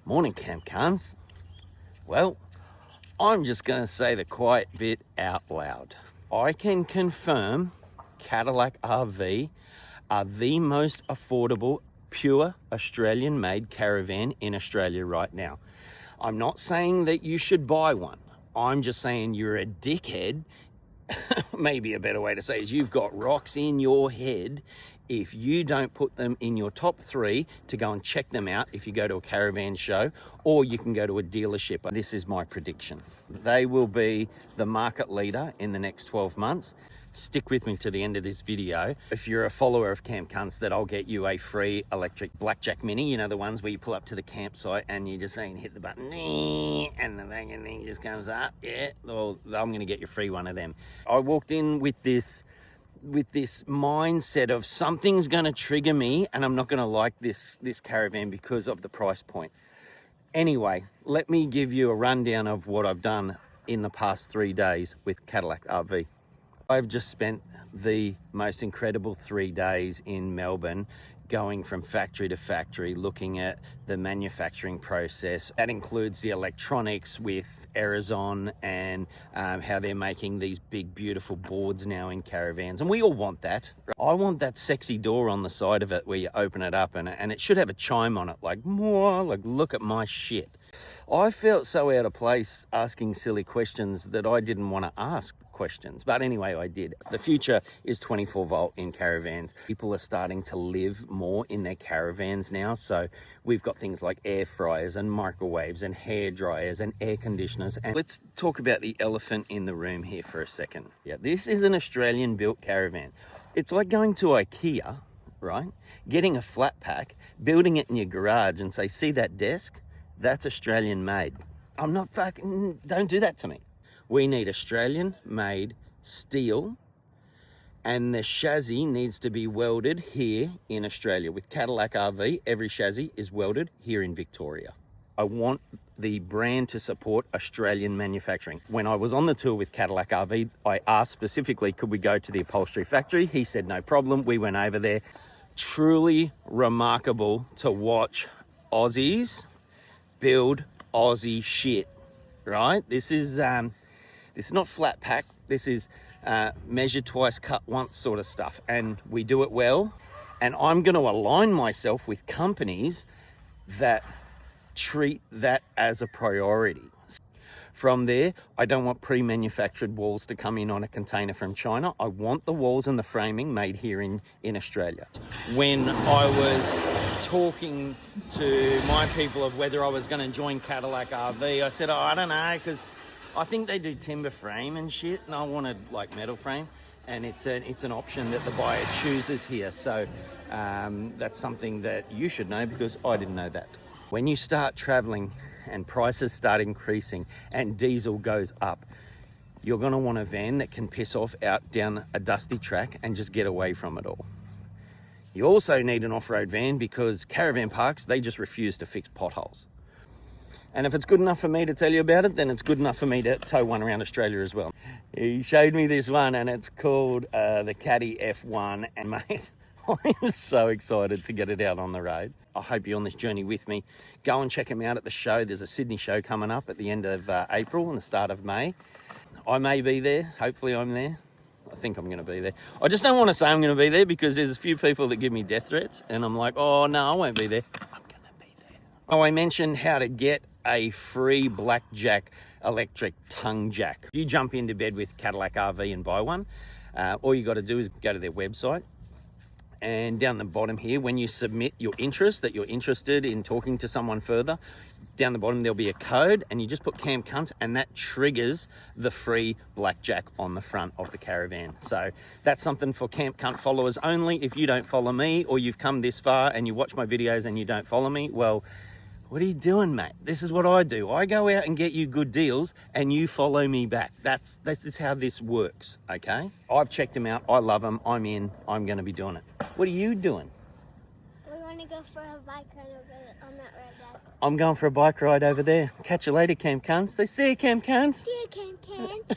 Morning, camp cunts. Well, I'm just going to say the quiet bit out loud. I can confirm Cadillac RV are the most affordable, pure Australian-made caravan in Australia right now. I'm not saying that you should buy one. I'm just saying you're a dickhead. Maybe a better way to say is you've got rocks in your head if you don't put them in your top 3 to go and check them out if you go to a caravan show, or you can go to a dealership. This is my prediction. They will be the market leader in the next 12 months. Stick with me to the end of this video. If you're a follower of Camp Cunts, that I'll get you a free electric Blackjack Mini. You know, the ones where you pull up to the campsite and you just hit the button and the fucking thing just comes up. Yeah, well, I'm going to get you free one of them. I walked in with this mindset of something's going to trigger me and I'm not going to like this caravan because of the price point. Anyway, let me give you a rundown of what I've done in the past 3 days with Cadillac RV. I've just spent the most incredible 3 days in Melbourne, going from factory to factory, looking at the manufacturing process. That includes the electronics with Arizon and how they're making these big, beautiful boards now in caravans. And we all want that. I want that sexy door on the side of it where you open it up and it should have a chime on it, like, more, like, look at my shit. I felt so out of place asking silly questions that I didn't want to ask questions. But anyway, I did. The future is 24 volt in caravans. People are starting to live more in their caravans now. So we've got things like air fryers and microwaves and hair dryers and air conditioners. And let's talk about the elephant in the room here for a second. Yeah, this is an Australian built caravan. It's like going to IKEA, right? Getting a flat pack, building it in your garage and say, see that desk? That's Australian made. I'm not fucking, don't do that to me. We need Australian made steel, and the chassis needs to be welded here in Australia. With Cadillac RV, every chassis is welded here in Victoria. I want the brand to support Australian manufacturing. When I was on the tour with Cadillac RV, I asked specifically, could we go to the upholstery factory? He said, no problem. We went over there. Truly remarkable to watch Aussies build Aussie shit, right? This is not flat pack. This is measure twice, cut once sort of stuff. And we do it well. And I'm going to align myself with companies that treat that as a priority. From there, I don't want pre-manufactured walls to come in on a container from China. I want the walls and the framing made here in Australia. When I was talking to my people of whether I was going to join Cadillac RV, I said, oh, I don't know, because I think they do timber frame and shit, and I wanted like metal frame, and it's an option that the buyer chooses here. So that's something that you should know, because I didn't know that. When you start traveling and prices start increasing and diesel goes up, you're going to want a van that can piss off out down a dusty track and just get away from it all. You also need an off-road van, because caravan parks, they just refuse to fix potholes. And if it's good enough for me to tell you about it, then it's good enough for me to tow one around Australia as well. He showed me this one, and it's called the Caddy F1, and mate, I am so excited to get it out on the road. I hope you're on this journey with me. Go and check him out at the show. There's a Sydney show coming up at the end of April and the start of May. I may be there. Hopefully I'm there. I think I'm going to be there. I just don't want to say I'm going to be there, because there's a few people that give me death threats, and I'm like, oh no, I won't be there. I'm going to be there. Oh, I mentioned how to get a free Blackjack electric tongue jack. You jump into bed with Cadillac RV and buy one. All you got to do is go to their website. And down the bottom here, when you submit your interest, that you're interested in talking to someone further, down the bottom there'll be a code, and you just put Camp Cunts, and that triggers the free Blackjack on the front of the caravan. So that's something for Camp Cunt followers only. If you don't follow me, or you've come this far and you watch my videos and you don't follow me, well, what are you doing, mate? This is what I do. I go out and get you good deals, and you follow me back. This is how this works, okay? I've checked them out. I love them. I'm in. I'm going to be doing it. What are you doing? We want to go for a bike ride on that road, Dad. I'm going for a bike ride over there. Catch you later, Camp Cunts. So see you, Camp Cunts. See you, Camp Cunts.